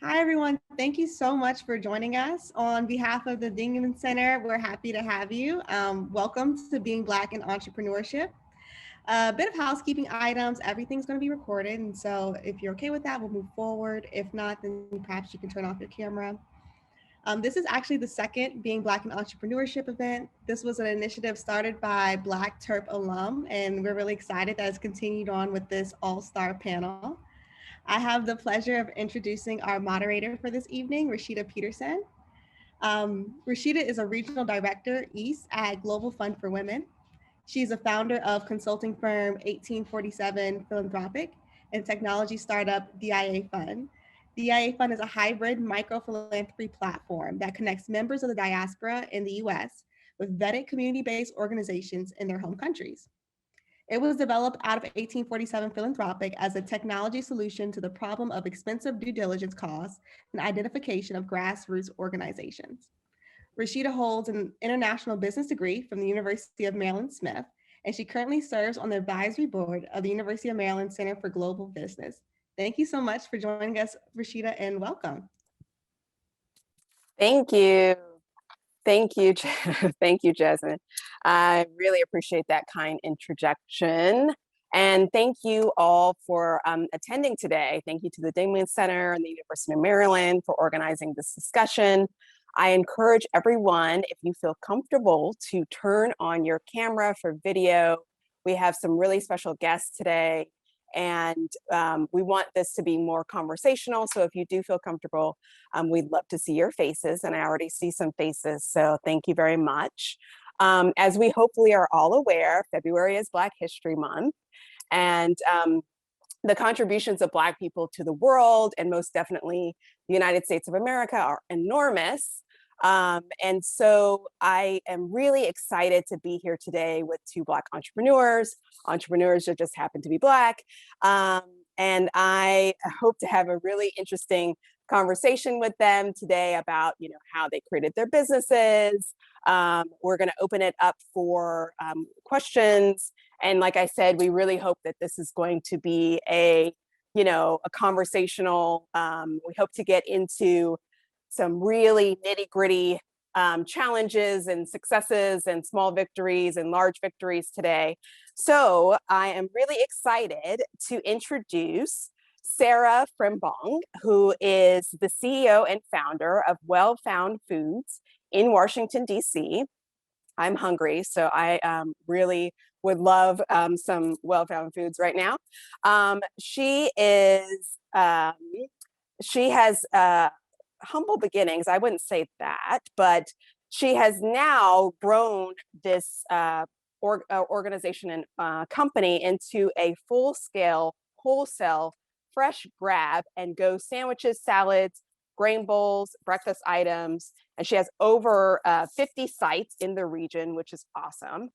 Hi, everyone. Thank you so much for joining us. On behalf of the Dingman Center, we're happy to have you. Welcome to Being Black in Entrepreneurship. A bit of housekeeping items, everything's going to be recorded. And so if you're okay with that, we'll move forward. If not, then perhaps you can turn off your camera. This is actually the second Being Black in Entrepreneurship event. This was an initiative started by Black TERP alum, and we're really excited that it's continued on with this all-star panel. I have the pleasure of introducing our moderator for this evening, Rashida Peterson. Rashida is a regional director East at Global Fund for Women. She's a founder of consulting firm 1847 Philanthropic and technology startup DIA Fund. DIA Fund is a hybrid micro-philanthropy platform that connects members of the diaspora in the US with vetted community-based organizations in their home countries. It was developed out of 1847 Philanthropic as a technology solution to the problem of expensive due diligence costs and identification of grassroots organizations. Rashida holds an international business degree from the University of Maryland Smith, and she currently serves on the advisory board of the University of Maryland Center for Global Business. Thank you so much for joining us, Rashida, and welcome. Thank you. Thank you. Thank you, Jasmine. I really appreciate that kind introduction. And thank you all for attending today. Thank you to the Dingman Center and the University of Maryland for organizing this discussion. I encourage everyone, if you feel comfortable, to turn on your camera for video. We have some really special guests today, and we want this to be more conversational. So if you do feel comfortable, we'd love to see your faces, and I already see some faces, so thank you very much. As we hopefully are all aware, February is Black History Month, and the contributions of Black people to the world, and most definitely the United States of America, are enormous. And so I am really excited to be here today with two Black entrepreneurs that just happen to be Black. And I hope to have a really interesting conversation with them today about, how they created their businesses. We're going to open it up for questions. And like I said, we really hope that this is going to be a conversational, we hope to get into some really nitty-gritty challenges and successes and small victories and large victories today. So I am really excited to introduce Sarah Frimpong, who is the CEO and founder of Well Found Foods in Washington, D.C. I'm hungry, so I really would love some Well Found Foods right now. She has humble beginnings. I wouldn't say that, but she has now grown this organization and company into a full-scale, wholesale, fresh grab and go sandwiches, salads, grain bowls, breakfast items, and she has over 50 sites in the region, which is awesome.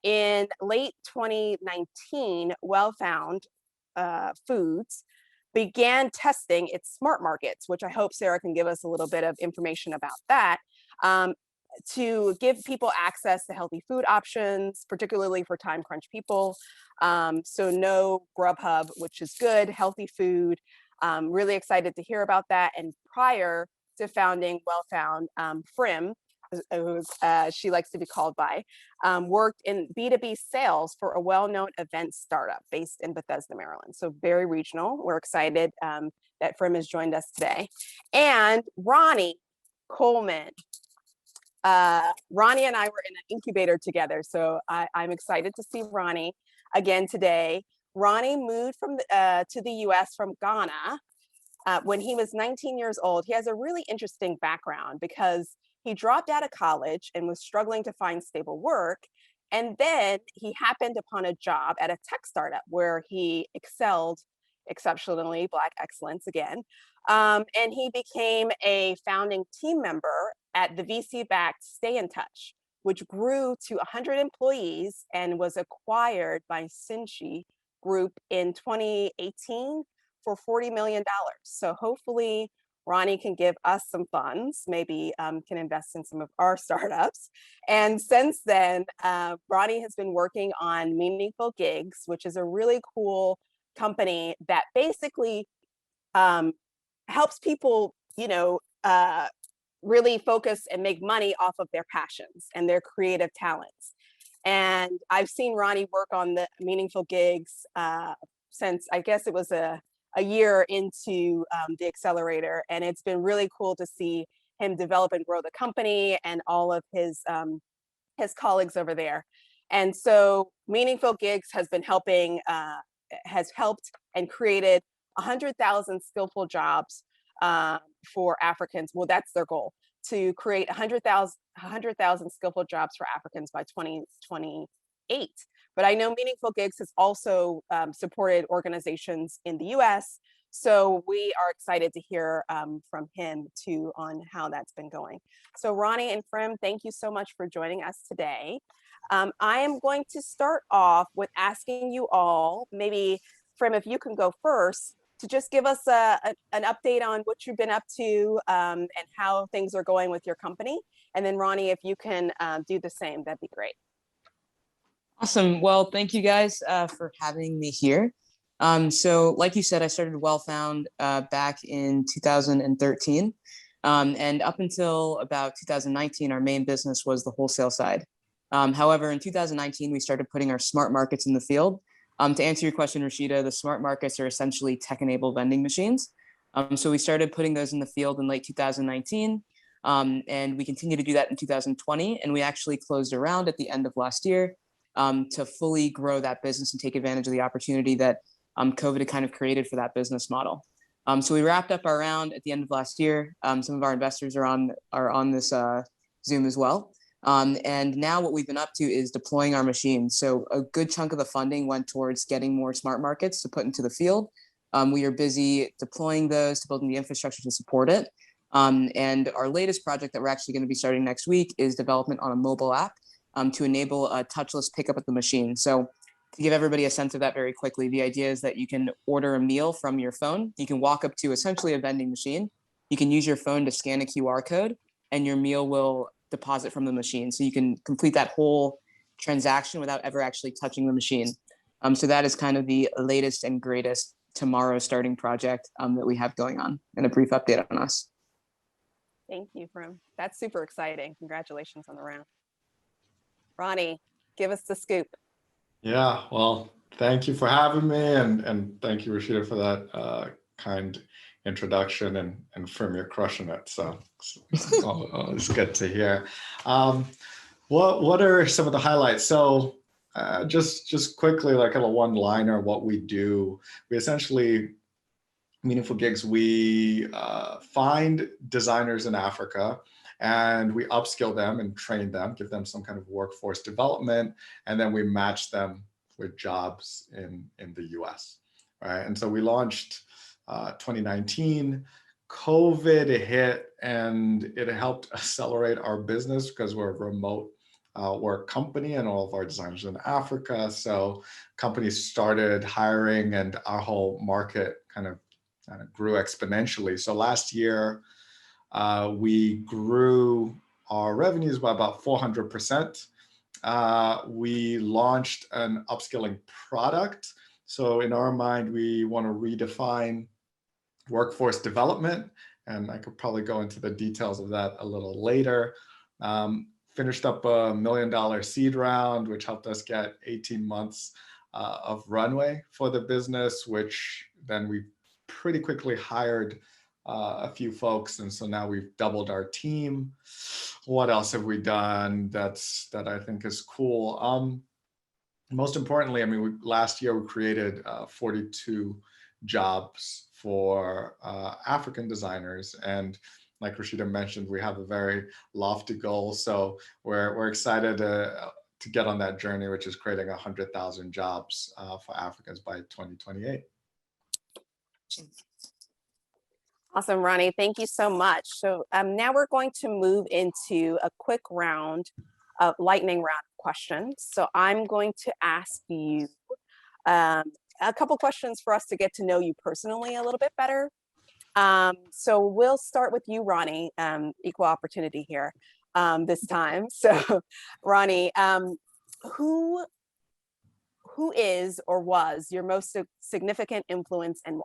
In late 2019, Well Found Foods began testing its smart markets, which I hope Sarah can give us a little bit of information about that, to give people access to healthy food options, particularly for time crunch people. So no Grubhub, which is good, healthy food. Really excited to hear about that. And prior to founding Well Found, Frim, who she likes to be called by, worked in B2B sales for a well-known event startup based in Bethesda, Maryland. So very regional. We're excited that Frim has joined us today. And Ronnie Coleman. Ronnie and I were in an incubator together, so I'm excited to see Ronnie again today. Ronnie moved to the US from Ghana when he was 19 years old. He has a really interesting background because he dropped out of college and was struggling to find stable work. And then he happened upon a job at a tech startup where he excelled exceptionally, Black excellence again. And he became a founding team member at the VC-backed Stay in Touch, which grew to 100 employees and was acquired by Sinchi Group in 2018 for $40 million. So hopefully Ronnie can give us some funds, maybe can invest in some of our startups. And since then, Ronnie has been working on Meaningful Gigs, which is a really cool company that basically helps people, really focus and make money off of their passions and their creative talents. And I've seen Ronnie work on the Meaningful Gigs since, I guess it was a year into the accelerator. And it's been really cool to see him develop and grow the company and all of his colleagues over there. And so Meaningful Gigs has been has helped and created 100,000 skillful jobs for Africans. Well, that's their goal, to create 100,000 skillful jobs for Africans by 2028. But I know Meaningful Gigs has also supported organizations in the US. So we are excited to hear from him too on how that's been going. So Ronnie and Frim, thank you so much for joining us today. I am going to start off with asking you all, maybe Frim, if you can go first, to just give us an update on what you've been up to and how things are going with your company. And then Ronnie, if you can do the same, that'd be great. Awesome. Well, thank you guys for having me here. So like you said, I started WellFound back in 2013. And up until about 2019, our main business was the wholesale side. However, in 2019, we started putting our smart markets in the field. To answer your question, Rashida, the smart markets are essentially tech-enabled vending machines. So we started putting those in the field in late 2019, and we continue to do that in 2020. And we actually closed a round at the end of last year to fully grow that business and take advantage of the opportunity that COVID had kind of created for that business model. So we wrapped up our round at the end of last year. Some of our investors are on this Zoom as well. And now what we've been up to is deploying our machines. So a good chunk of the funding went towards getting more smart markets to put into the field. We are busy deploying those, to building the infrastructure to support it. And our latest project that we're actually going to be starting next week is development on a mobile app to enable a touchless pickup at the machine. So to give everybody a sense of that very quickly, the idea is that you can order a meal from your phone. You can walk up to essentially a vending machine. You can use your phone to scan a QR code, and your meal will deposit from the machine. So you can complete that whole transaction without ever actually touching the machine. So that is kind of the latest and greatest tomorrow starting project that we have going on, and a brief update on us. Thank you, Frim. That's super exciting. Congratulations on the round. Ronnie, give us the scoop. Yeah, well, thank you for having me, and thank you, Rashida, for that kind introduction, and Frim, you're crushing it. So it's good to hear. What are some of the highlights? So just quickly, like a one-liner, what we do, we essentially, Meaningful Gigs, we find designers in Africa, and we upskill them and train them, give them some kind of workforce development, and then we match them with jobs in the US, right? And so we launched 2019, COVID hit, and it helped accelerate our business because we're a remote work company, and all of our designers are in Africa. So companies started hiring, and our whole market kind of grew exponentially. So last year, we grew our revenues by about 400%. We launched an upskilling product. So in our mind, we want to redefine workforce development, and I could probably go into the details of that a little later. Finished up $1 million seed round, which helped us get 18 months of runway for the business, which then we pretty quickly hired a few folks, and so now we've doubled our team. What else have we done that I think is cool? Most importantly, I mean, last year we created 42 jobs for African designers, and like Rashida mentioned, we have a very lofty goal. So we're excited to get on that journey, which is creating 100,000 jobs for Africans by 2028. Awesome, Ronnie. Thank you so much. So now we're going to move into a quick round of lightning round questions. So I'm going to ask you a couple questions for us to get to know you personally a little bit better. So we'll start with you, Ronnie, equal opportunity here this time. So Ronnie, who is or was your most significant influence, and why?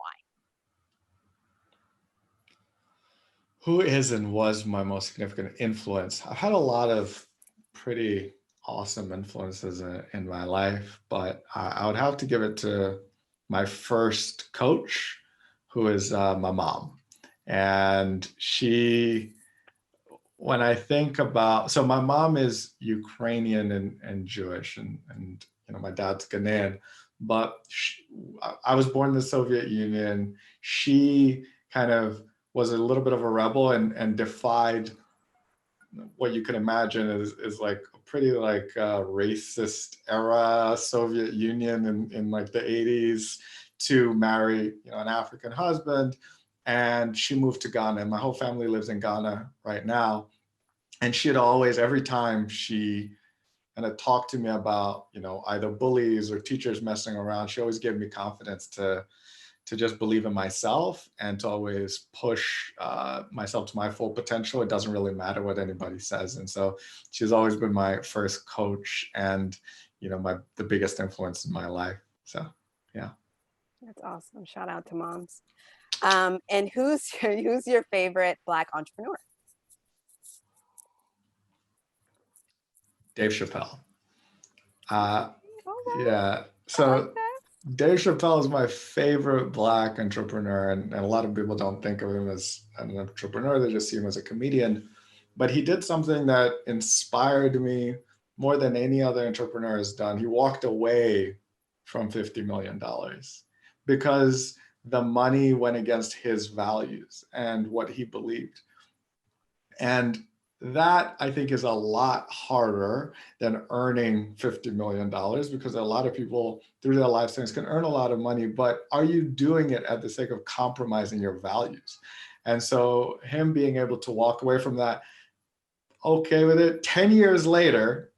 Who is and was my most significant influence? I've had a lot of pretty awesome influences in my life, but I would have to give it to my first coach, who is my mom. And she, when I think about, so my mom is Ukrainian and Jewish, and my dad's Ghanaian, but I was born in the Soviet Union. She kind of was a little bit of a rebel and defied what you can imagine is like a pretty like racist era Soviet Union in like the 80s, to marry an African husband. And she moved to Ghana, and my whole family lives in Ghana right now. And she had always, every time she kind of talked to me about either bullies or teachers messing around, she always gave me confidence to just believe in myself and to always push myself to my full potential. It doesn't really matter what anybody says. And so she's always been my first coach and, the biggest influence in my life. So, yeah. That's awesome. Shout out to moms. And who's your favorite Black entrepreneur? Dave Chappelle. Oh, wow. Yeah. I So like that. Dave Chappelle is my favorite Black entrepreneur, and a lot of people don't think of him as an entrepreneur, they just see him as a comedian. But he did something that inspired me more than any other entrepreneur has done. He walked away from $50 million because the money went against his values and what he believed. And that, I think, is a lot harder than earning $50 million, because a lot of people through their lifetimes can earn a lot of money, but are you doing it at the sake of compromising your values? And so him being able to walk away from that, okay with it, 10 years later,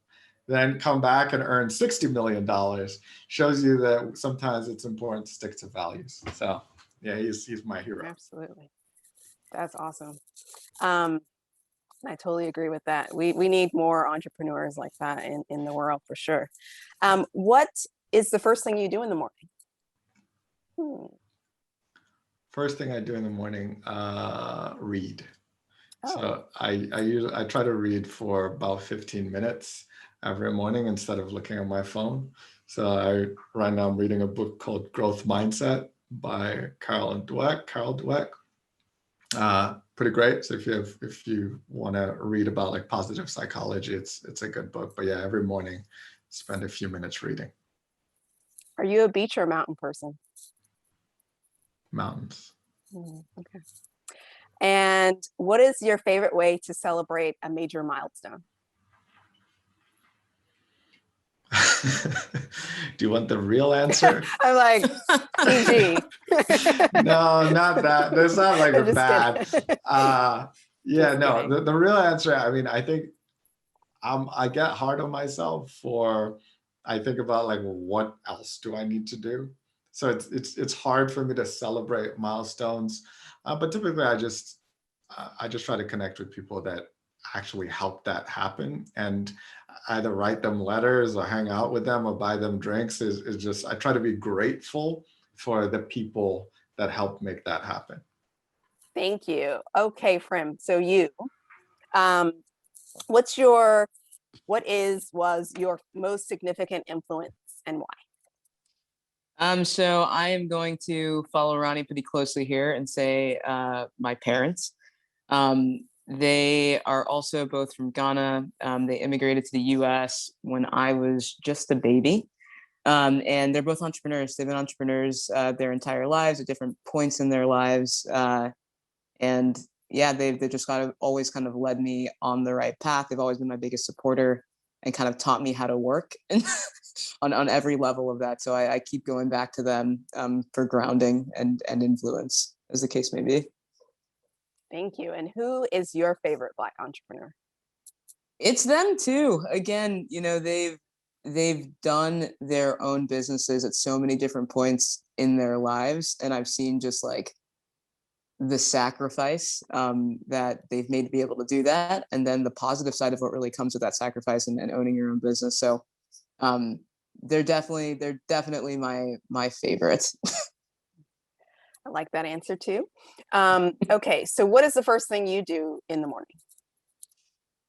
then come back and earn $60 million, shows you that sometimes it's important to stick to values. So yeah, he's my hero. Absolutely. That's awesome. I totally agree with that. We need more entrepreneurs like that in the world, for sure. What is the first thing you do in the morning? First thing I do in the morning, read. Oh. So I try to read for about 15 minutes every morning instead of looking at my phone. So right now I'm reading a book called Growth Mindset by Carol Dweck. Pretty great. So if you want to read about like positive psychology, it's a good book. But yeah, every morning spend a few minutes reading. Are you a beach or mountain person? Mountains. Okay. And what is your favorite way to celebrate a major milestone? Do you want the real answer? I'm like, PG. No, not that. That's not like a bad. Yeah, no. The real answer. I mean, I think I get hard on myself for. I think about like, well, what else do I need to do? So it's hard for me to celebrate milestones, but typically I just try to connect with people that actually help that happen, and either write them letters or hang out with them or buy them drinks. Is just, I try to be grateful for the people that helped make that happen. Thank you. Okay, Frim. So you, was your most significant influence and why? So I am going to follow Ronnie pretty closely here and say my parents. They are also both from Ghana. They immigrated to the US when I was just a baby. And they're both entrepreneurs. They've been entrepreneurs their entire lives at different points in their lives. And yeah, they've just always kind of led me on the right path. They've always been my biggest supporter and kind of taught me how to work on every level of that. So I keep going back to them for grounding and influence, as the case may be. Thank you. And who is your favorite Black entrepreneur? It's them too. Again, they've done their own businesses at so many different points in their lives, and I've seen just like the sacrifice that they've made to be able to do that, and then the positive side of what really comes with that sacrifice and owning your own business. So they're definitely my favorites. I like that answer too. Okay, so what is the first thing you do in the morning?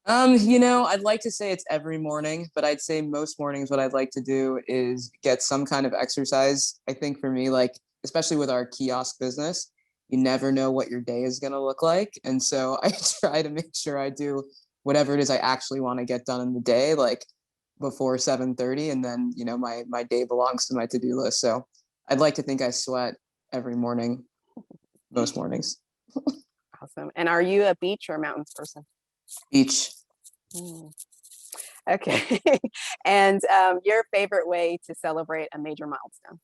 I'd like to say it's every morning, but I'd say most mornings what I'd like to do is get some kind of exercise. I think for me, like, especially with our kiosk business, you never know what your day is going to look like. And so I try to make sure I do whatever it is I actually want to get done in the day, like before 7:30. And then, my day belongs to my to-do list. So I'd like to think I sweat every morning, most mornings. Awesome. And are you a beach or mountains person? Beach. Mm. Okay. And your favorite way to celebrate a major milestone?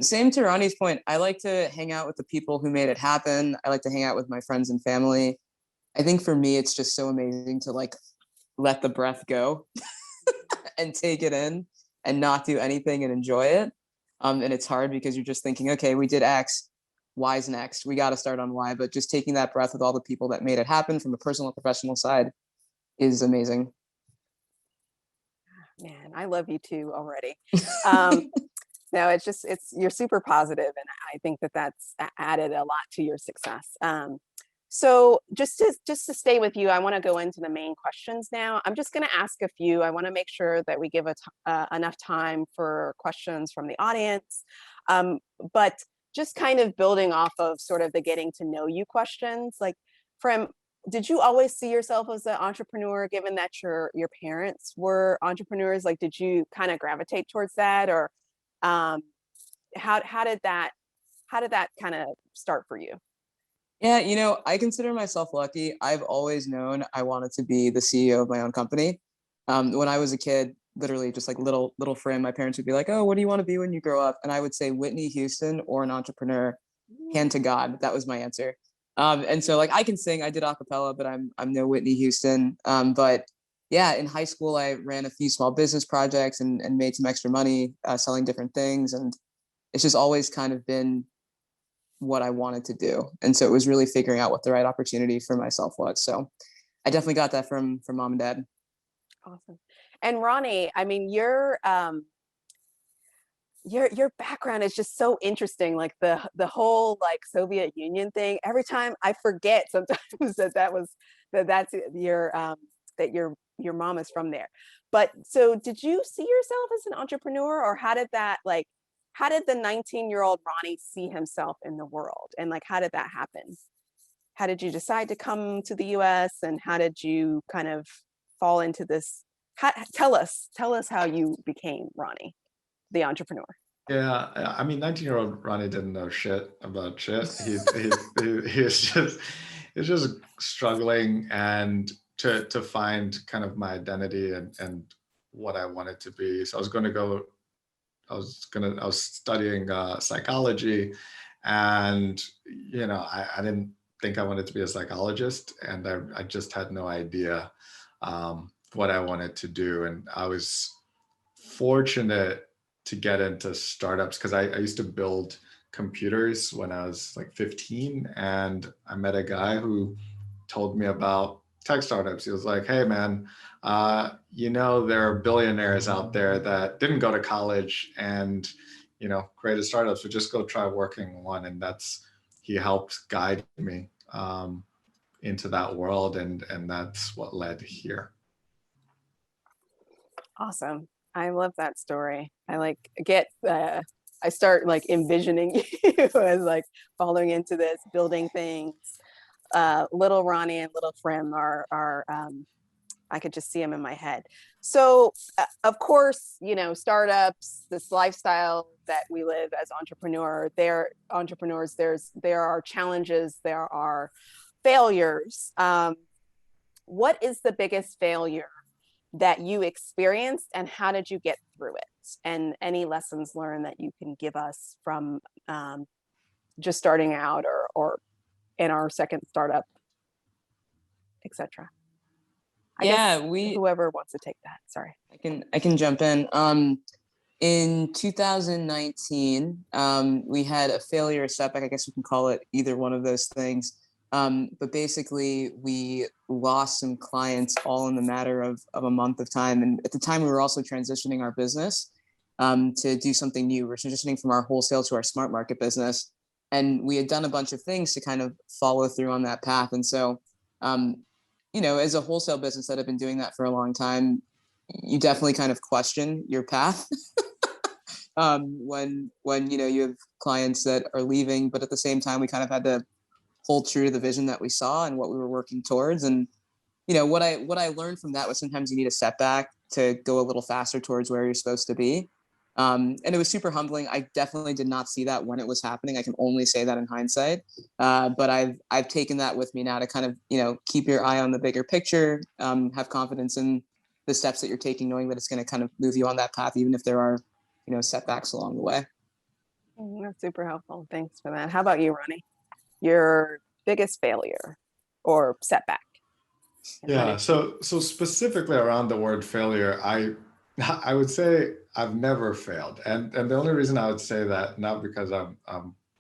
Same to Ronnie's point. I like to hang out with the people who made it happen. I like to hang out with my friends and family. I think for me, it's just so amazing to like let the breath go and take it in and not do anything and enjoy it. And it's hard because you're just thinking, okay, we did X, Y's next. We got to start on Y. But just taking that breath with all the people that made it happen from a personal and professional side is amazing. Man, I love you too already. No, you're super positive, and I think that's added a lot to your success. So just to stay with you, I want to go into the main questions now. I'm just going to ask a few. I want to make sure that we give enough time for questions from the audience. But just kind of building off of sort of the getting to know you questions, like did you always see yourself as an entrepreneur, given that your parents were entrepreneurs? Like, did you kind of gravitate towards that, or how did that kind of start for you? Yeah, I consider myself lucky. I've always known I wanted to be the CEO of my own company. When I was a kid, literally just like little Frim, my parents would be like, "Oh, what do you want to be when you grow up?" And I would say Whitney Houston or an entrepreneur. Hand to God, that was my answer. And so like I can sing, I did a cappella, but I'm no Whitney Houston. But yeah, in high school, I ran a few small business projects and made some extra money selling different things. And it's just always kind of been what I wanted to do. And so it was really figuring out what the right opportunity for myself was. So I definitely got that from mom and dad. Awesome. And Ronnie, I mean, your background is just so interesting. Like the whole like Soviet Union thing. Every time I forget sometimes that's your mom is from there. But so did you see yourself as an entrepreneur, or how did the 19-year-old Ronnie see himself in the world? And like, how did that happen? How did you decide to come to the US, and how did you kind of fall into this? Tell us how you became Ronnie, the entrepreneur. Yeah, I mean, 19-year-old Ronnie didn't know shit about shit. He was just struggling and to find kind of my identity and what I wanted to be. So I was studying psychology, and I didn't think I wanted to be a psychologist, and I just had no idea what I wanted to do. And I was fortunate to get into startups because I used to build computers when I was like 15, and I met a guy who told me about tech startups. He was like, "Hey man, there are billionaires out there that didn't go to college and created startups, so just go try working one." And he helped guide me into that world, and that's what led here. Awesome. I love that story. I start like envisioning you as like following into this, building things. Little Ronnie and little Frim are I could just see them in my head. So of course, startups, this lifestyle that we live as there are challenges, there are failures. What is the biggest failure that you experienced, and how did you get through it? And any lessons learned that you can give us from just starting out or in our second startup, etc. Whoever wants to take that. Sorry. I can jump in. In 2019, we had a failure, a setback, I guess we can call it either one of those things. But basically we lost some clients all in the matter of a month of time. And at the time we were also transitioning our business to do something new. We're transitioning from our wholesale to our smart market business. And we had done a bunch of things to kind of follow through on that path. And so, as a wholesale business that have been doing that for a long time, you definitely kind of question your path when you have clients that are leaving, but at the same time, we kind of had to hold true to the vision that we saw and what we were working towards. And what I learned from that was sometimes you need a setback to go a little faster towards where you're supposed to be. And it was super humbling. I definitely did not see that when it was happening. I can only say that in hindsight. But I've taken that with me now to kind of, keep your eye on the bigger picture, have confidence in the steps that you're taking, knowing that it's going to kind of move you on that path, even if there are, setbacks along the way. That's super helpful. Thanks for that. How about you, Ronnie? Your biggest failure or setback? Yeah. So specifically around the word failure, I would say I've never failed. And the only reason I would say that, not because I'm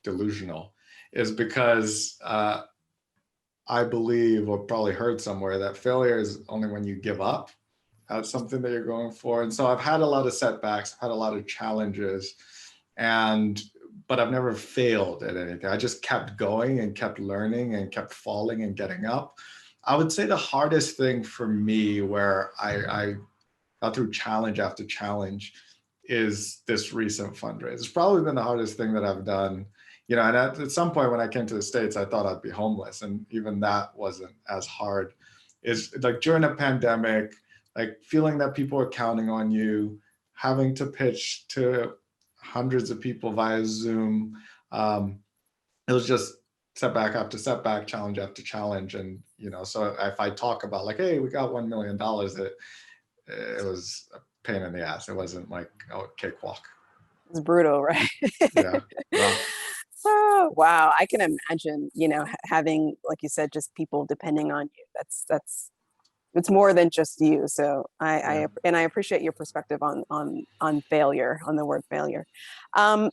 delusional, is because I believe, or probably heard somewhere, that failure is only when you give up at something that you're going for. And so I've had a lot of setbacks, I've had a lot of challenges, but I've never failed at anything. I just kept going and kept learning and kept falling and getting up. I would say the hardest thing for me, where I got through challenge after challenge, is this recent fundraiser. It's probably been the hardest thing that I've done. And at some point when I came to the States, I thought I'd be homeless. And even that wasn't as hard. It's like during a pandemic, like feeling that people are counting on you, having to pitch to hundreds of people via Zoom. It was just setback after setback, challenge after challenge. And, so if I talk about like, hey, we got $1 million, it was a pain in the ass. It wasn't like, oh, cakewalk. It's brutal, right? Yeah. Well, oh, wow. I can imagine, having, like you said, just people depending on you. It's more than just you. So I appreciate your perspective on failure, on the word failure.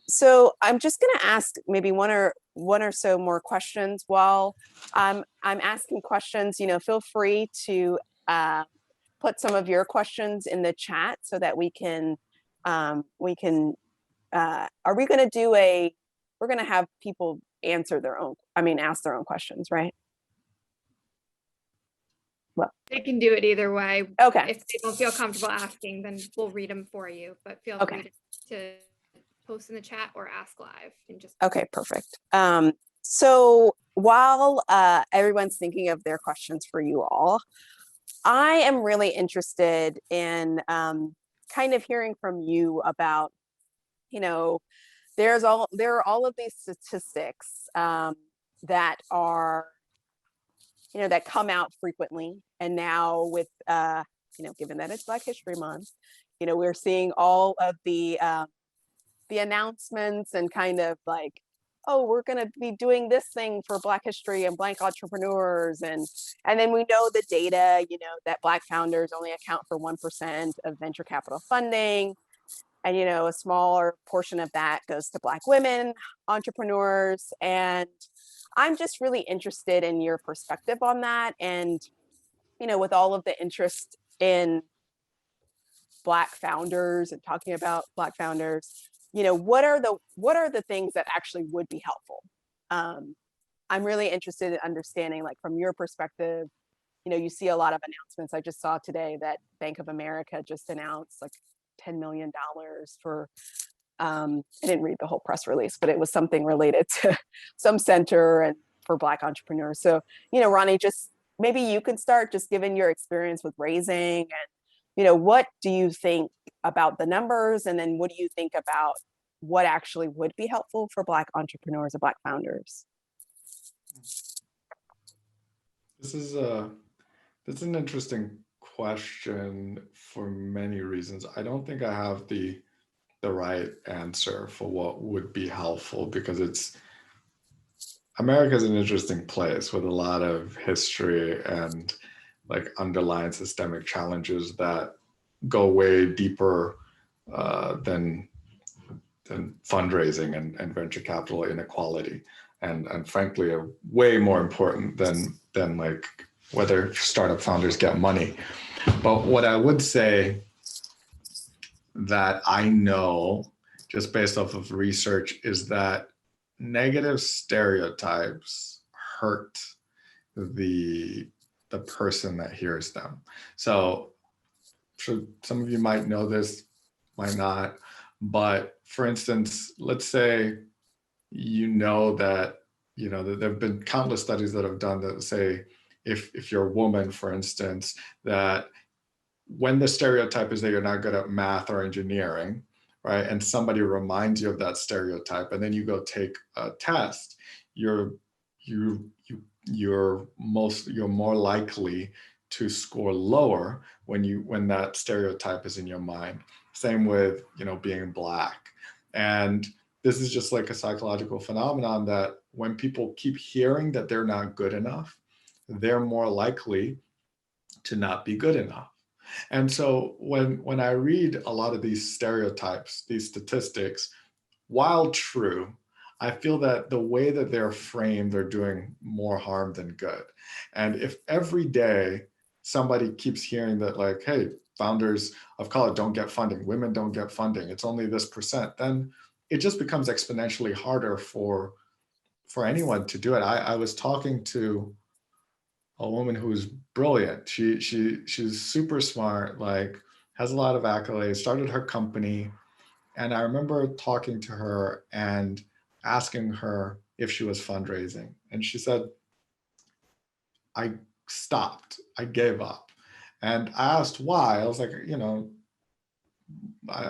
So I'm just going to ask maybe one or so more questions while I'm asking questions. Feel free to put some of your questions in the chat so that we can are we going to do we're going to have people ask their own questions, right? Well, they can do it either way. Okay. If they don't feel comfortable asking, then we'll read them for you, but feel free to post in the chat or ask live. Okay, perfect. So while everyone's thinking of their questions for you all, I am really interested in kind of hearing from you about, there are all of these statistics that are, that come out frequently. And now with, given that it's Black History Month, we're seeing all of the announcements and kind of like, oh, we're going to be doing this thing for Black history and Black entrepreneurs. And then we know the data, that Black founders only account for 1% of venture capital funding. And, a smaller portion of that goes to Black women entrepreneurs. And I'm just really interested in your perspective on that. And, with all of the interest in Black founders and talking about Black founders, what are the things that actually would be helpful? I'm really interested in understanding, like, from your perspective, you see a lot of announcements. I just saw today that Bank of America just announced like $10 million for, I didn't read the whole press release, but it was something related to some center and for Black entrepreneurs. So, Ronnie, just maybe you can start just given your experience with raising and, what do you think about the numbers? And then what do you think about what actually would be helpful for Black entrepreneurs or Black founders? That's an interesting question for many reasons. I don't think I have the right answer for what would be helpful, because America is an interesting place with a lot of history and like underlying systemic challenges that go way deeper than fundraising and venture capital inequality, and frankly are way more important than like whether startup founders get money. But what I would say that I know just based off of research is that negative stereotypes hurt the person that hears them. So some of you might know this, might not, but for instance, let's say that that there have been countless studies that have done that say if you're a woman, for instance, that when the stereotype is that you're not good at math or engineering, right, and somebody reminds you of that stereotype, and then you go take a test, you're more likely to score lower when that stereotype is in your mind. Same with being Black. And this is just like a psychological phenomenon that when people keep hearing that they're not good enough, they're more likely to not be good enough. And so when I read a lot of these stereotypes, these statistics, while true, I feel that the way that they're framed, they're doing more harm than good. And if every day somebody keeps hearing that, like, hey, founders of color don't get funding, women don't get funding, it's only this percent, then it just becomes exponentially harder for anyone to do it. I was talking to a woman who's brilliant. She's super smart, like has a lot of accolades, started her company. And I remember talking to her and asking her if she was fundraising. And she said, I stopped, I gave up. And I asked why. I was like, I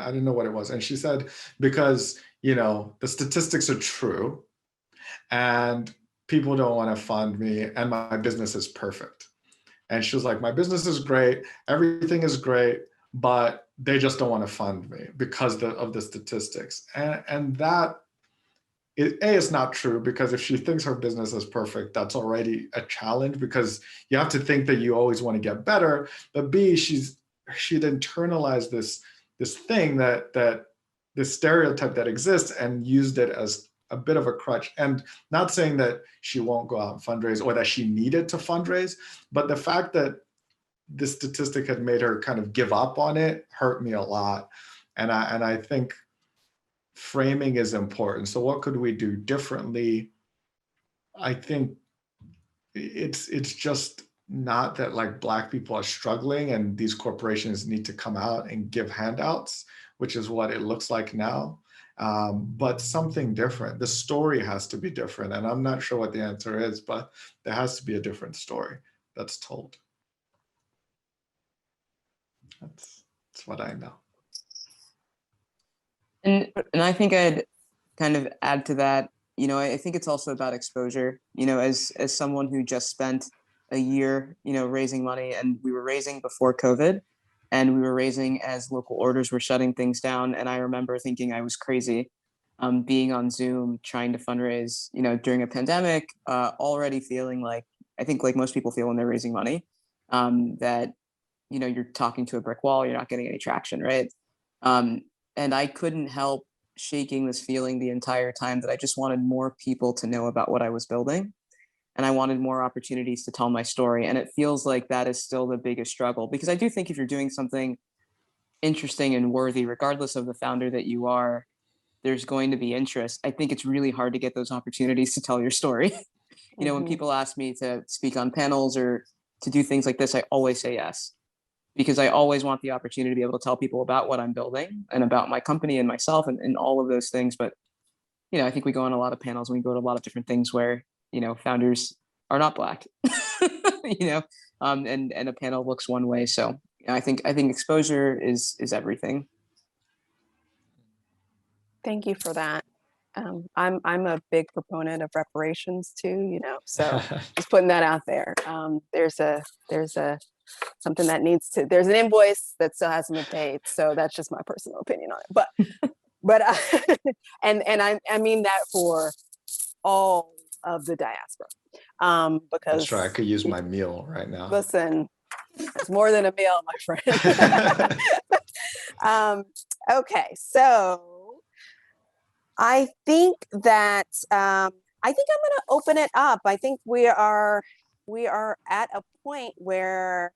didn't know what it was. And she said, because, the statistics are true and people don't want to fund me and my business is perfect. And she was like, my business is great, everything is great, but they just don't want to fund me because of the statistics. And that, it's not true, because if she thinks her business is perfect, that's already a challenge, because you have to think that you always want to get better. But B, she'd internalized this thing that this stereotype that exists and used it as a bit of a crutch. And not saying that she won't go out and fundraise or that she needed to fundraise, but the fact that this statistic had made her kind of give up on it hurt me a lot. And I think framing is important. So what could we do differently? I think it's just not that like Black people are struggling and these corporations need to come out and give handouts, which is what it looks like now. But something different. The story has to be different. And I'm not sure what the answer is, but there has to be a different story that's told. That's what I know. And I think I'd kind of add to that, I think it's also about exposure, as someone who just spent a year, raising money, and we were raising before COVID, and we were raising as local orders were shutting things down. And I remember thinking I was crazy, being on Zoom, trying to fundraise, during a pandemic, already feeling like, I think like most people feel when they're raising money, that, you're talking to a brick wall, you're not getting any traction, right? And I couldn't help shaking this feeling the entire time that I just wanted more people to know about what I was building. And I wanted more opportunities to tell my story. And it feels like that is still the biggest struggle, because I do think if you're doing something interesting and worthy, regardless of the founder that you are, there's going to be interest. I think it's really hard to get those opportunities to tell your story. When people ask me to speak on panels or to do things like this, I always say yes, because I always want the opportunity to be able to tell people about what I'm building and about my company and myself and all of those things. But, I think we go on a lot of panels and we go to a lot of different things where, founders are not Black, and a panel looks one way. So I think exposure is everything. Thank you for that. I'm a big proponent of reparations too, so just putting that out there. There's a something that there's an invoice that still hasn't been paid. So that's just my personal opinion on it. But and I mean that for all of the diaspora. Because that's right. I could use my meal right now. Listen, it's more than a meal, my friend. Okay, so I think that I'm going to open it up. I think we are at a point where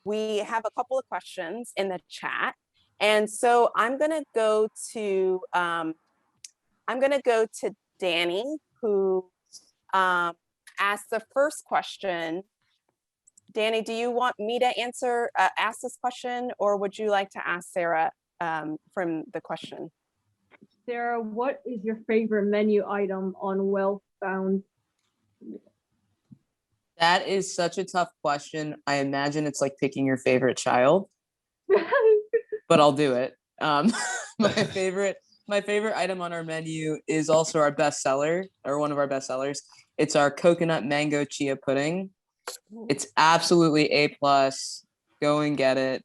we have a couple of questions in the chat, and so I'm going to go to Danny, who asked the first question. Danny, do you want me to ask this question, or would you like to ask Sarah from the question? Sarah, what is your favorite menu item on Wellfound? That is such a tough question. I imagine it's like picking your favorite child, but I'll do it. My favorite item on our menu is also our best seller, or one of our best sellers. It's our coconut mango chia pudding. It's absolutely A+. Go and get it.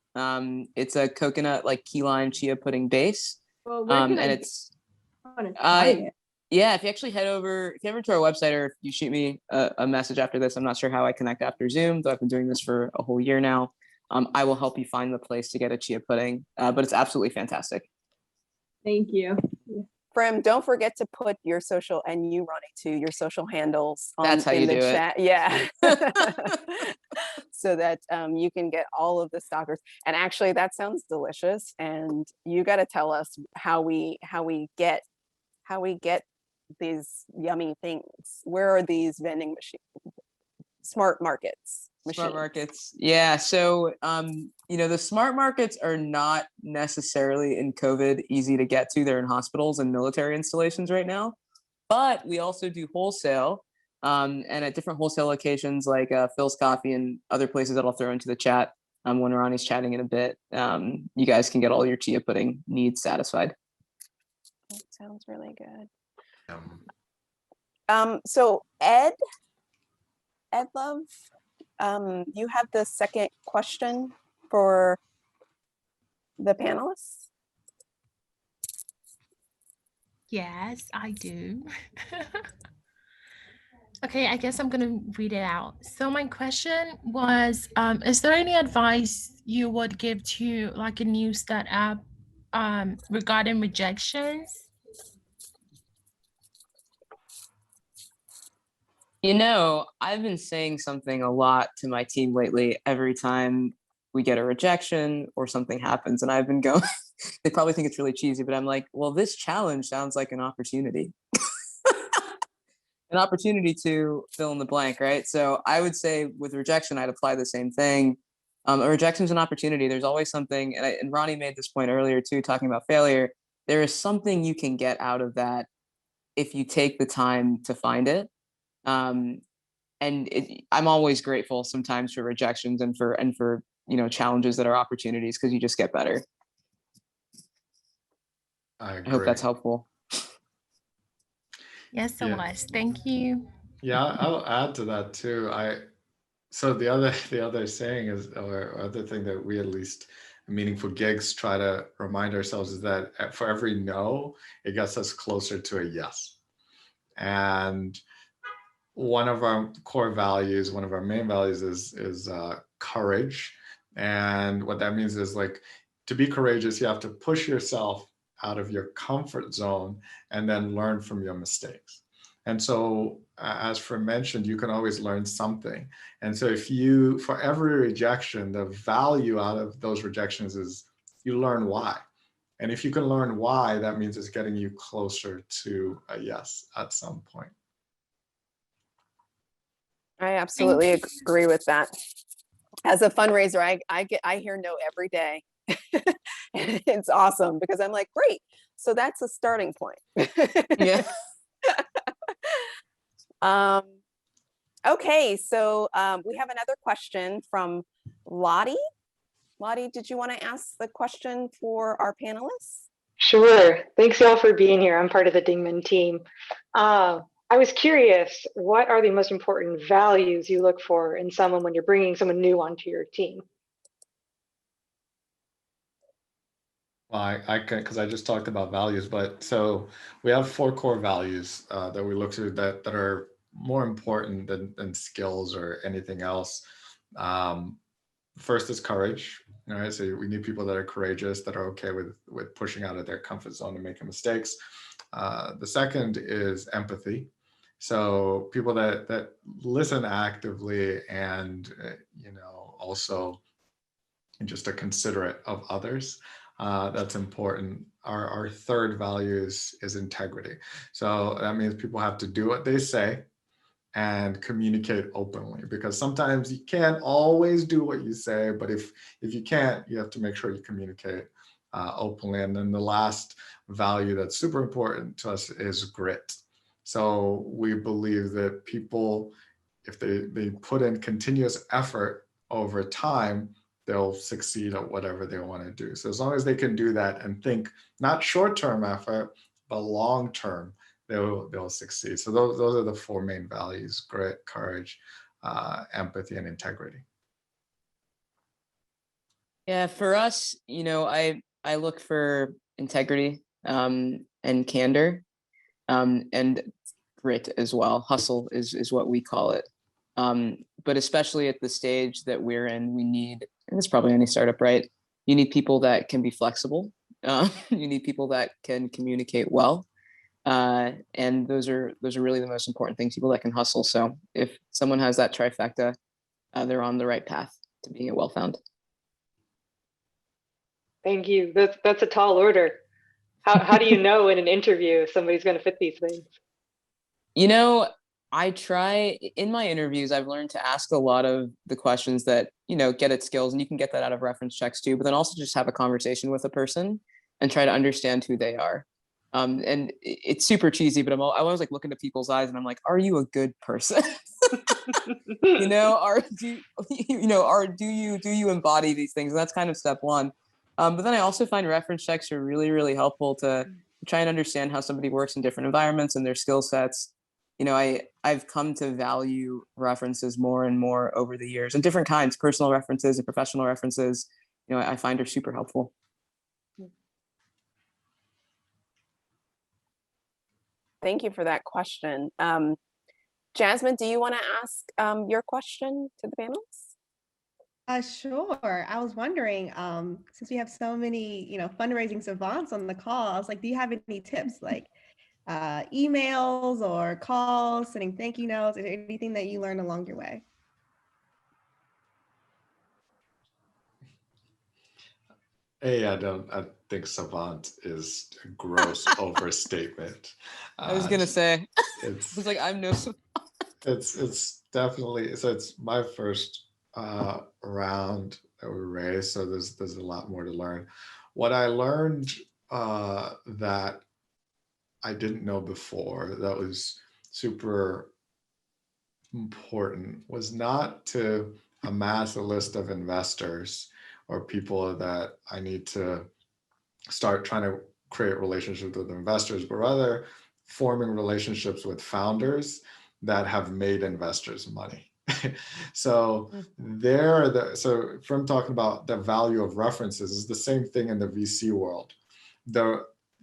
It's a coconut like key lime chia pudding base. Well, where can and I it's try it? yeah, if you actually head over to our website, or if you shoot me a message after this, I'm not sure how I connect after Zoom, though I've been doing this for a whole year now. I will help you find the place to get a chia pudding, but it's absolutely fantastic. Thank you. Prim, don't forget to put your social, and you, Ronnie, too, your social handles That's how in you the do it. chat. Yeah. So that you can get all of the stalkers. And actually, that sounds delicious. And you got to tell us how we get these yummy things. Where are these vending machines? Smart markets. Smart markets. Yeah. So, the smart markets are not necessarily in COVID easy to get to. They're in hospitals and military installations right now. But we also do wholesale, and at different wholesale locations like Phil's Coffee and other places that I'll throw into the chat when Ronnie's chatting in a bit. You guys can get all your chia pudding needs satisfied. That sounds really good. So Ed Love, you have the second question for the panelists? Yes, I do. Okay, I guess I'm gonna read it out. So my question was, is there any advice you would give to like a new startup regarding rejections? I've been saying something a lot to my team lately every time we get a rejection or something happens, and I've been going, they probably think it's really cheesy, but I'm like, well, this challenge sounds like an opportunity. An opportunity to fill in the blank, right? So I would say with rejection, I'd apply the same thing. A rejection is an opportunity. There's always something, and Ronnie made this point earlier too, talking about failure. There is something you can get out of that if you take the time to find it. I'm always grateful sometimes for rejections and for challenges that are opportunities, because you just get better. I hope that's helpful. Yes, it was. Thank you. Yeah, I'll add to that too. So the other saying is, or other thing that we, at least Meaningful Gigs, try to remind ourselves is that for every no, it gets us closer to a yes. And one of our core values, one of our main values is courage. And what that means is, like, to be courageous, you have to push yourself out of your comfort zone and then learn from your mistakes. And so, as Frim mentioned, you can always learn something. And so for every rejection, the value out of those rejections is you learn why. And if you can learn why, that means it's getting you closer to a yes at some point. I absolutely agree with that. As a fundraiser, I hear no every day. It's awesome, because I'm like, great. So that's a starting point. Yeah. Okay, so we have another question from Lottie. Lottie, did you want to ask the question for our panelists? Sure. Thanks y'all for being here. I'm part of the Dingman team. I was curious, what are the most important values you look for in someone when you're bringing someone new onto your team? Well, I can, because I just talked about values, but so we have 4 core values that we look to that are more important than skills or anything else. First is courage. All right, so we need people that are courageous, that are okay with pushing out of their comfort zone and making mistakes. The second is empathy. So people that listen actively and also just are considerate of others. that's important. Our third value is integrity. So that means people have to do what they say and communicate openly, because sometimes you can't always do what you say, but if you can't, you have to make sure you communicate openly. And then the last value that's super important to us is grit. So we believe that people, if they put in continuous effort over time, they'll succeed at whatever they want to do. So as long as they can do that and think not short-term effort, but long-term, they'll succeed. So those are the four main values: grit, courage, empathy, and integrity. Yeah, for us, I look for integrity and candor and grit as well. Hustle is what we call it. But especially at the stage that we're in, we need, and it's probably any startup, right? You need people that can be flexible. You need people that can communicate well. And those are really the most important things, people that can hustle. So if someone has that trifecta, they're on the right path to being a well-found. Thank you. That's a tall order. How do you know in an interview if somebody's going to fit these things? I try in my interviews, I've learned to ask a lot of the questions that, get at skills, and you can get that out of reference checks too, but then also just have a conversation with a person and try to understand who they are. And it's super cheesy, but I always like look into people's eyes and I'm like, are you a good person? Do you embody these things? And that's kind of step one. But then I also find reference checks are really, really helpful to try and understand how somebody works in different environments and their skill sets. I've come to value references more and more over the years, and different kinds, personal references and professional references, I find are super helpful. Thank you for that question. Jasmine, do you want to ask your question to the panelists? Sure. I was wondering, since we have so many, fundraising savants on the call, I was like, do you have any tips, like emails or calls, sending thank you notes, or anything that you learned along your way? Hey, I think savant is a gross overstatement. I was gonna say, it's like, I'm no savant. It's definitely, so it's my first round that we raised, so there's a lot more to learn. What I learned that I didn't know before, that was super important, was not to amass a list of investors or people that I need to start trying to create relationships with investors, but rather forming relationships with founders that have made investors money. So from talking about the value of references, is the same thing in the VC world.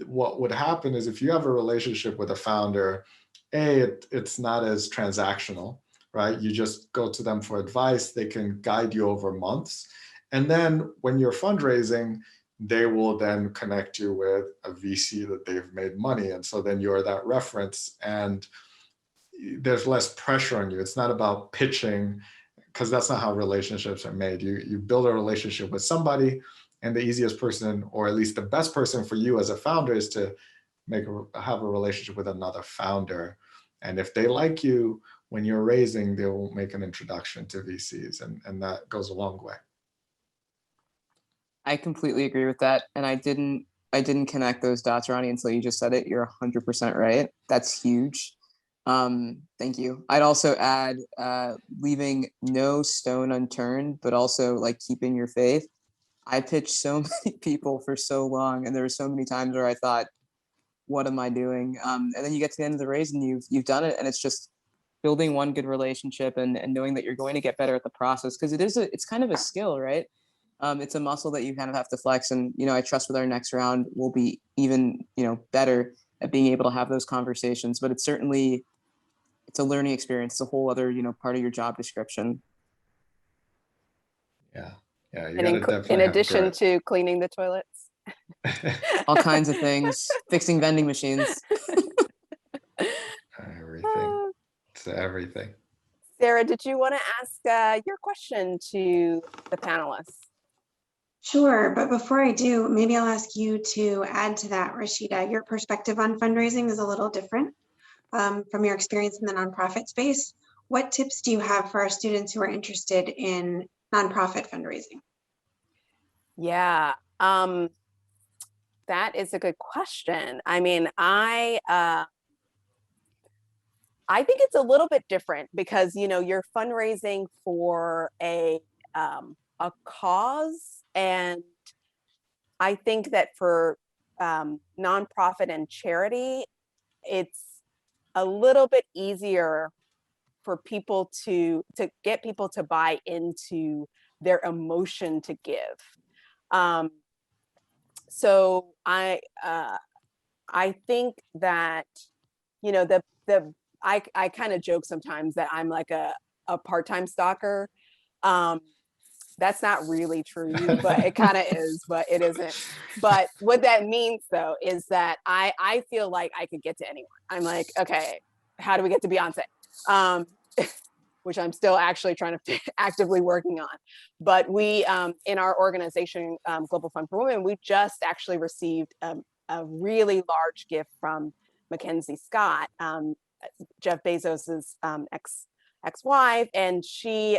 What would happen is if you have a relationship with a founder, it's not as transactional, right? You just go to them for advice. They can guide you over months. And then when you're fundraising, they will then connect you with a VC that they've made money. And so then you're that reference, and there's less pressure on you. It's not about pitching, because that's not how relationships are made. You build a relationship with somebody, and the easiest person, or at least the best person for you as a founder, is to have a relationship with another founder. And if they like you when you're raising, they will make an introduction to VCs, and that goes a long way. I completely agree with that. And I didn't connect those dots, Ronnie, until you just said it. You're 100% right. That's huge. Thank you. I'd also add leaving no stone unturned, but also like keeping your faith. I pitched so many people for so long, and there were so many times where I thought, what am I doing? And then you get to the end of the race and you've done it, and it's just building one good relationship and knowing that you're going to get better at the process, because it's kind of a skill, right? It's a muscle that you kind of have to flex. And, I trust with our next round, we'll be even, better at being able to have those conversations. But it's a learning experience. It's a whole other, part of your job description. Yeah. In addition to cleaning the toilets. All kinds of things, fixing vending machines. Everything. It's everything. Sarah, did you want to ask your question to the panelists? Sure, but before I do, maybe I'll ask you to add to that, Rashida. Your perspective on fundraising is a little different from your experience in the nonprofit space. What tips do you have for our students who are interested in nonprofit fundraising? Yeah, that is a good question. I mean, I think it's a little bit different because, you know, you're fundraising for a cause, and I think that for nonprofit and charity, it's a little bit easier for people to get people to buy into their emotion to give. So I think that, you know, I kind of joke sometimes that I'm like a part-time stalker. That's not really true, but it kind of is, but it isn't. But what that means though is that I feel like I could get to anyone. I'm like, okay, how do we get to Beyonce? Which I'm still actually trying to actively working on. But we, in our organization, Global Fund for Women, we just actually received a really large gift from Mackenzie Scott, Jeff Bezos's ex-wife, and she,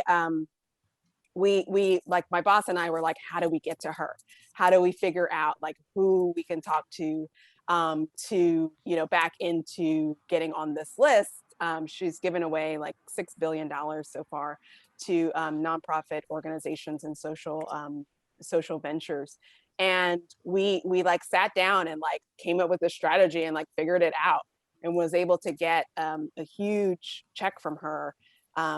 we like my boss and I were like, how do we get to her? How do we figure out like who we can talk to, you know, back into getting on this list? She's given away like $6 billion so far to nonprofit organizations and social ventures. And we like sat down and like came up with a strategy and like figured it out and was able to get a huge check from her,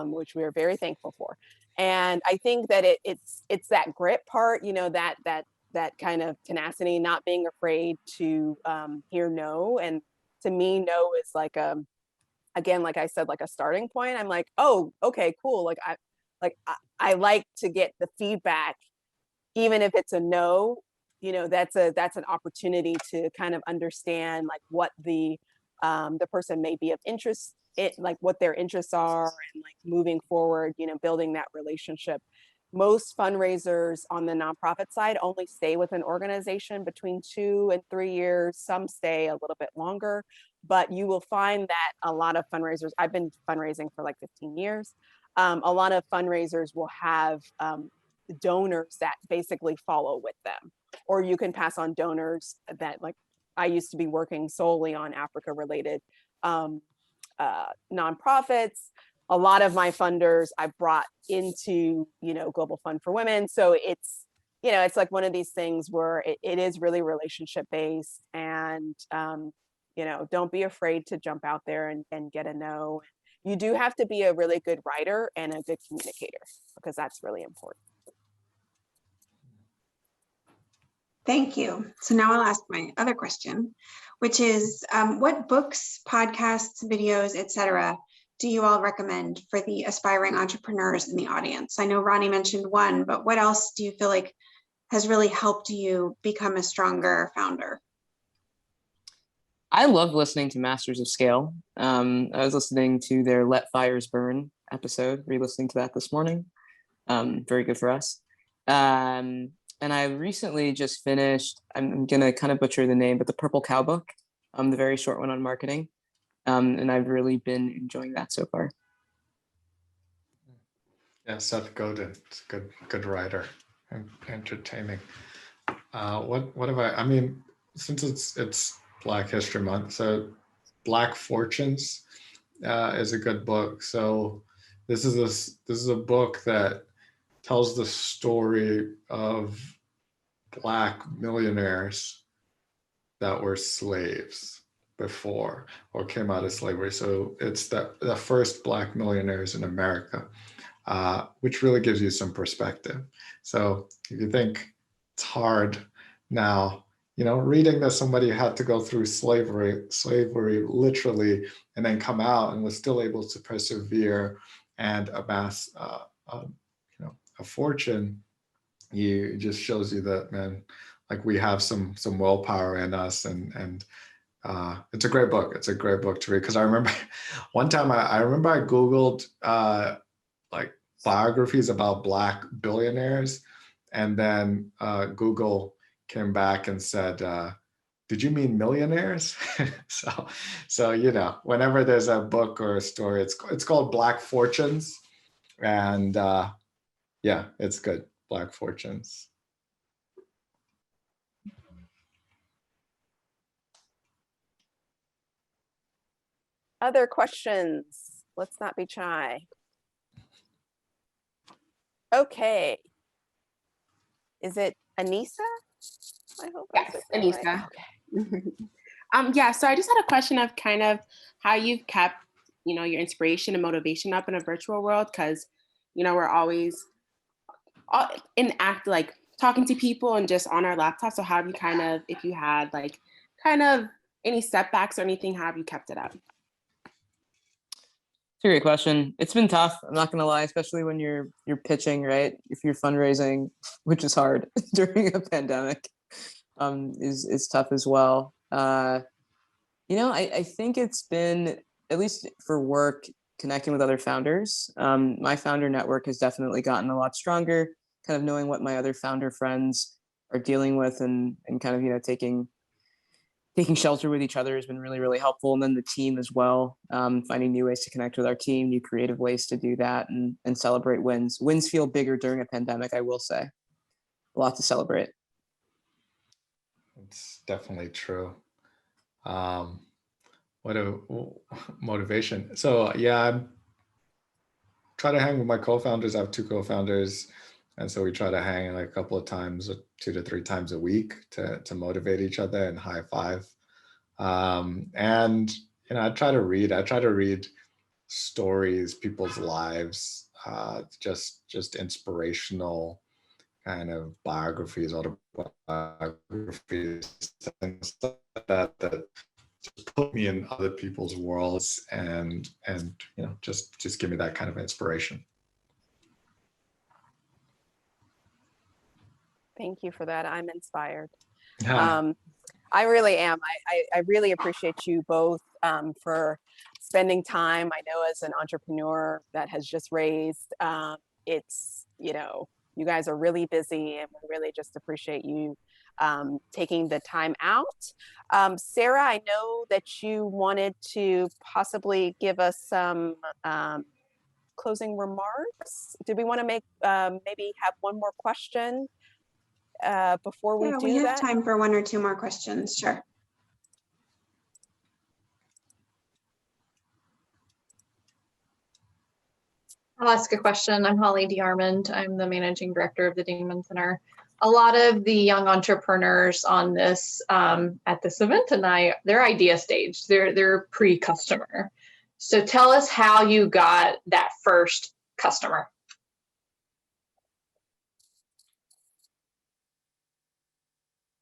which we are very thankful for. And I think that it's that grit part, you know, that kind of tenacity, not being afraid to hear no. And to me, no is like again, like I said, like a starting point. I'm like, oh, okay, cool. Like I like to get the feedback, even if it's a no. You know, that's an opportunity to kind of understand like what the person may be of interest, like what their interests are, and like moving forward, you know, building that relationship. Most fundraisers on the nonprofit side only stay with an organization between 2 and 3 years. Some stay a little bit longer, but you will find that a lot of fundraisers, I've been fundraising for like 15 years. A lot of fundraisers will have donors that basically follow with them, or you can pass on donors that, like, I used to be working solely on Africa related nonprofits. A lot of my funders I brought into, you know, Global Fund for Women. So it's, you know, it's like one of these things where it is really relationship based, and, you know, don't be afraid to jump out there and get a no. You do have to be a really good writer and a good communicator, because that's really important. Thank you. So now I'll ask my other question, which is what books, podcasts, videos, etc. do you all recommend for the aspiring entrepreneurs in the audience? I know Ronnie mentioned one, but what else do you feel like has really helped you become a stronger founder? I love listening to Masters of Scale. I was listening to their Let Fires Burn episode, re-listening to that this morning. Very good for us. And I recently just finished, I'm gonna kind of butcher the name, but the Purple Cow book, the very short one on marketing. And I've really been enjoying that so far. Yeah, Seth Godin, it's a good writer and entertaining. What have I mean, since it's Black History Month, so Black Fortunes is a good book. So this is a book that tells the story of Black millionaires that were slaves before or came out of slavery. So it's the first Black millionaires in America, which really gives you some perspective. So if you think it's hard now, you know, reading that somebody had to go through slavery literally, and then come out and was still able to persevere and amass a fortune, it just shows you that, man, like we have some willpower in us, and it's a great book. It's a great book to read, because I remember one time I Googled like biographies about Black billionaires, And then Google came back and said, did you mean millionaires? So you know, whenever there's a book or a story, it's called Black Fortunes, and yeah, it's good. Black Fortunes. Other questions? Let's not be shy. Okay. Is it Anissa? I hope I Yes, said that right. Anissa. Okay. Yeah, so I just had a question of kind of how you've kept, you know, your inspiration and motivation up in a virtual world, because, you know, we're always like talking to people and just on our laptops. So how have you kind of, if you had like kind of any setbacks or anything, how have you kept it up? It's a great question. It's been tough. I'm not gonna lie, especially when you're pitching, right? If you're fundraising, which is hard during a pandemic, is tough as well. You know, I think it's been, at least for work, connecting with other founders. My founder network has definitely gotten a lot stronger, kind of knowing what my other founder friends are dealing with, and kind of, you know, taking shelter with each other has been really, really helpful. And then the team as well, finding new ways to connect with our team, new creative ways to do that, and celebrate wins. Wins feel bigger during a pandemic, I will say. A lot to celebrate. It's definitely true. What a motivation. So yeah, I try to hang with my co-founders. I have 2 co-founders. And so we try to hang like a couple of times, 2 to 3 times a week to motivate each other and high five. And, you know, I try to read stories, people's lives, just inspirational kind of biographies, autobiographies, things like that just put me in other people's worlds and you know, just give me that kind of inspiration. Thank you for that. I'm inspired. Yeah. I really am. I really appreciate you both for spending time. I know as an entrepreneur that has just raised, it's, you know, you guys are really busy, and we really just appreciate you taking the time out. Sarah, I know that you wanted to possibly give us some closing remarks. Did we want to make maybe have one more question before we do that? We have time for 1 or 2 more questions, sure. I'll ask a question. I'm Holly DeArmond. I'm the managing director of the Dingman Center. A lot of the young entrepreneurs on this at this event tonight, they're idea stage. They're pre-customer. So tell us how you got that first customer.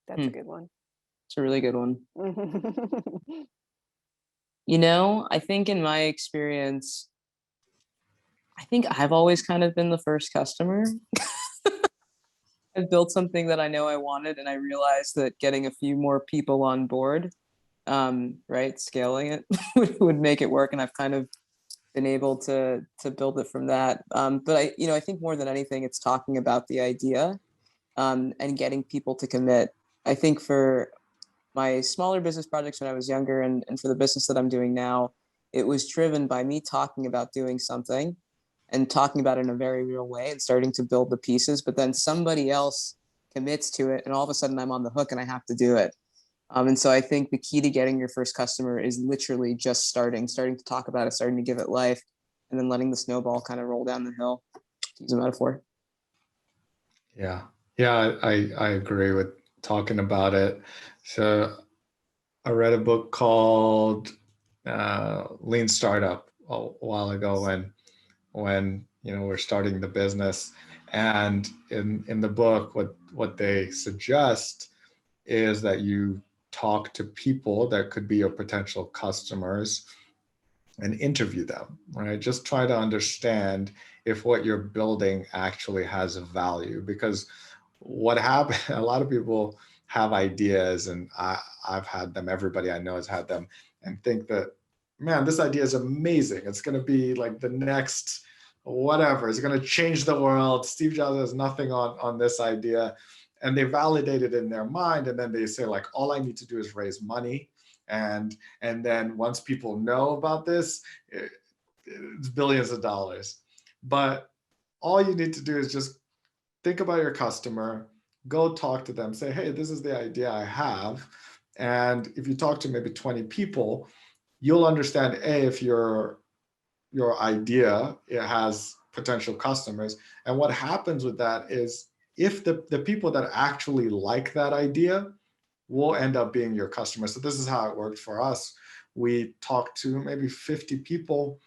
That's a good one. It's a really good one. You know, I think in my experience, I think I've always kind of been the first customer. I've built something that I know I wanted, and I realized that getting a few more people on board, right, scaling it would make it work. And I've kind of been able to build it from that. But I think more than anything, it's talking about the idea and getting people to commit. I think for my smaller business projects when I was younger, and for the business that I'm doing now, it was driven by me talking about doing something and talking about it in a very real way and starting to build the pieces, but then somebody else commits to it, and all of a sudden I'm on the hook and I have to do it. And so I think the key to getting your first customer is literally just starting to talk about it, starting to give it life, and then letting the snowball kind of roll down the hill, to use a metaphor. Yeah, I agree with talking about it. So I read a book called Lean Startup a while ago when you know, we're starting the business, and in the book what they suggest is that you talk to people that could be your potential customers and interview them, right? Just try to understand if what you're building actually has a value, because what happened, a lot of people have ideas, and I've had them, everybody I know has had them, and think that, man, this idea is amazing. It's going to be like the next whatever, it's going to change the world. Steve Jobs has nothing on this idea. And they validate it in their mind. And then they say, like, all I need to do is raise money. And then once people know about this, it's billions of dollars. But all you need to do is just think about your customer, go talk to them, say, hey, this is the idea I have. And if you talk to maybe 20 people, you'll understand, A, if your idea, it has potential customers. And what happens with that is, if the people that actually like that idea will end up being your customers. So this is how it worked for us. We talked to maybe 50 people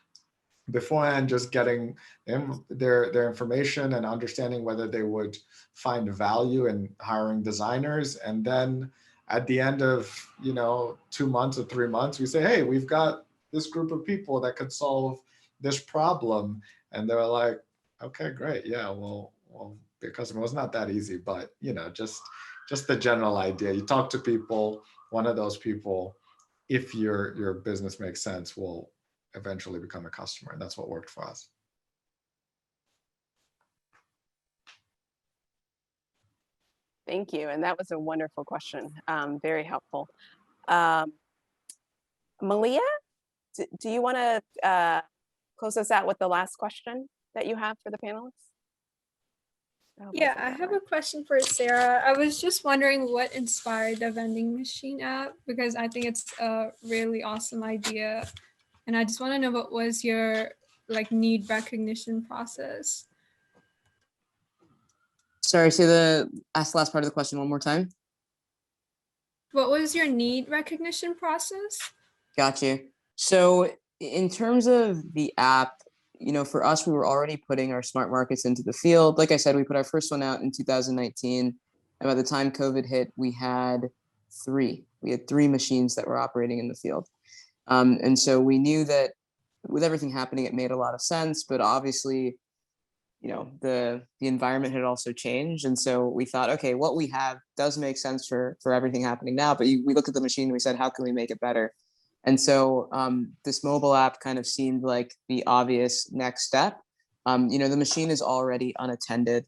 beforehand, just getting their information and understanding whether they would find value in hiring designers. And then at the end of 2 months or 3 months, we say, hey, we've got this group of people that could solve this problem. And they're like, okay, great. Yeah, well, be a customer. It's not that easy, but just the general idea. You talk to people, one of those people, if your business makes sense, will eventually become a customer. And that's what worked for us. Thank you. And that was a wonderful question. Very helpful. Malia, do you want to close us out with the last question that you have for the panelists? Yeah, I have a question for Sarah. I was just wondering what inspired the vending machine app, because I think it's a really awesome idea. And I just want to know, what was your need recognition process? Sorry, ask the last part of the question one more time. What was your need recognition process? Got you. So in terms of the app, for us, we were already putting our smart markets into the field. Like I said, we put our first one out in 2019. And by the time COVID hit, we had three machines that were operating in the field. And so we knew that with everything happening, it made a lot of sense, but obviously, the environment had also changed. And so we thought, okay, what we have does make sense for everything happening now, but we looked at the machine and we said, how can we make it better? And so this mobile app kind of seemed like the obvious next step. The machine is already unattended.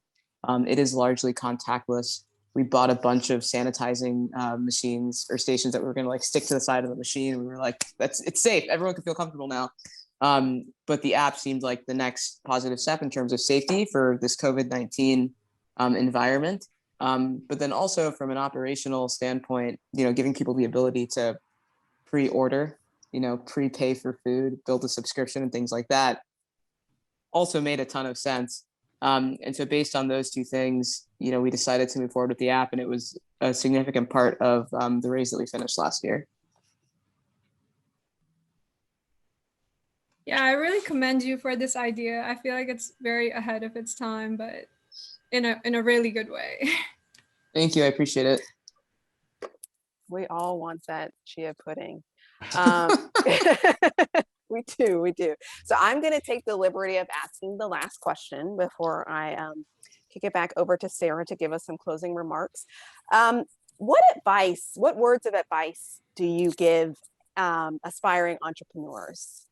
It is largely contactless. We bought a bunch of sanitizing machines or stations that we were going to stick to the side of the machine. We were like, it's safe. Everyone can feel comfortable now. But the app seemed like the next positive step in terms of safety for this COVID-19 environment. But then also from an operational standpoint, giving people the ability to pre-order, prepay for food, build a subscription and things like that also made a ton of sense. And so based on those two things, we decided to move forward with the app, and it was a significant part of the raise that we finished last year. Yeah, I really commend you for this idea. I feel like it's very ahead of its time, but in a really good way. Thank you. I appreciate it. We all want that chia pudding. We do. So I'm going to take the liberty of asking the last question before I kick it back over to Sarah to give us some closing remarks. What words of advice do you give aspiring entrepreneurs?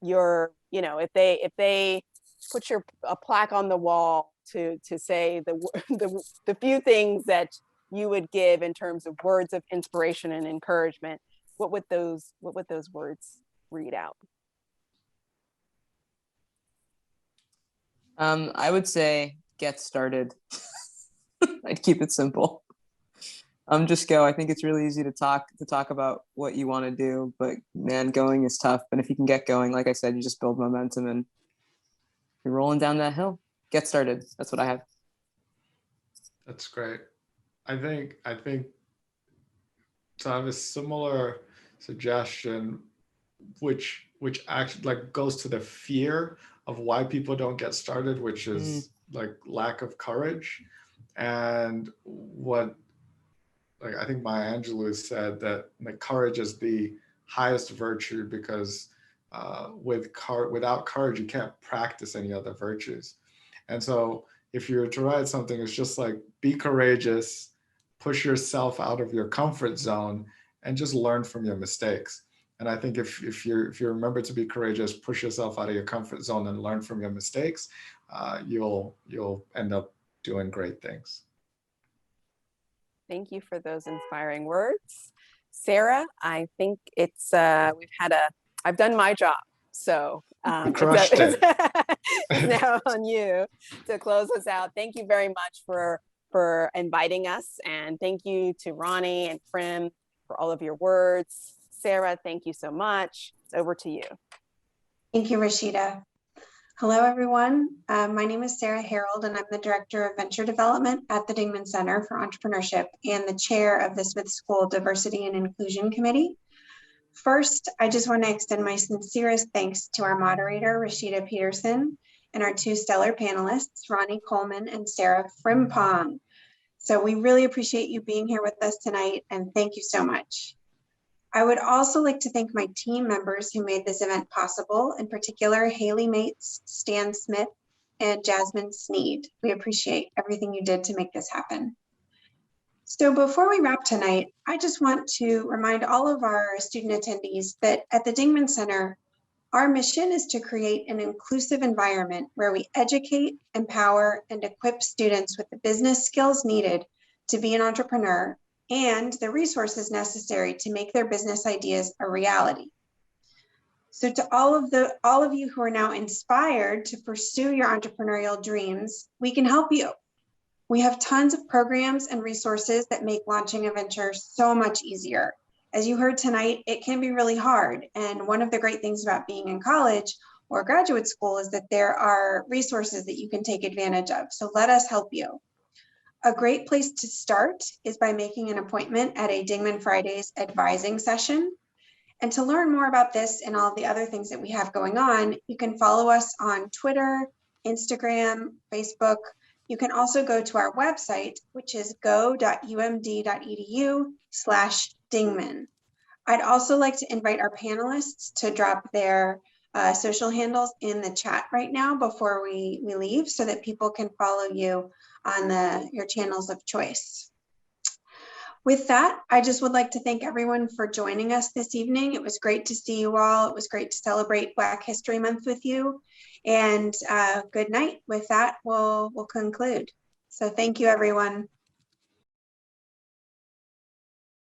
If they put a plaque on the wall to say the few things that you would give in terms of words of inspiration and encouragement, what would those words read out? I would say get started. I'd keep it simple. Just go. I think it's really easy to talk about what you want to do, but man, going is tough. But if you can get going, like I said, you just build momentum and you're rolling down that hill. Get started. That's what I have. That's great. I think so. I have a similar suggestion, which actually goes to the fear of why people don't get started, which is lack of courage. And I think Maya Angelou said that courage is the highest virtue, because without courage, you can't practice any other virtues. And so if you were to write something, it's just be courageous, push yourself out of your comfort zone, and just learn from your mistakes. And I think if you remember to be courageous, push yourself out of your comfort zone and learn from your mistakes, you'll end up doing great things. Thank you for those inspiring words. Sarah, I think it's, I've done my job. So crushed it. It's now on you to close us out. Thank you very much for inviting us. And thank you to Ronnie and Prim for all of your words. Sarah, thank you so much. It's over to you. Thank you, Rashida. Hello, everyone. My name is Sarah Harold, and I'm the Director of Venture Development at the Dingman Center for Entrepreneurship and the Chair of the Smith School Diversity and Inclusion Committee. First, I just want to extend my sincerest thanks to our moderator, Rashida Peterson, and our two stellar panelists, Ronnie Coleman and Sarah Frimpong. So we really appreciate you being here with us tonight, and thank you so much. I would also like to thank my team members who made this event possible, in particular, Haley Mates, Stan Smith, and Jasmine Sneed. We appreciate everything you did to make this happen. So before we wrap tonight, I just want to remind all of our student attendees that at the Dingman Center, our mission is to create an inclusive environment where we educate, empower, and equip students with the business skills needed to be an entrepreneur and the resources necessary to make their business ideas a reality. So to all of you who are now inspired to pursue your entrepreneurial dreams, we can help you. We have tons of programs and resources that make launching a venture so much easier. As you heard tonight, it can be really hard. And one of the great things about being in college or graduate school is that there are resources that you can take advantage of. So let us help you. A great place to start is by making an appointment at a Dingman Fridays advising session. And to learn more about this and all the other things that we have going on, you can follow us on Twitter, Instagram, Facebook. You can also go to our website, which is go.umd.edu/Dingman. I'd also like to invite our panelists to drop their social handles in the chat right now before we leave so that people can follow you on your channels of choice. With that, I just would like to thank everyone for joining us this evening. It was great to see you all. It was great to celebrate Black History Month with you. And good night. With that, we'll conclude. So thank you, everyone.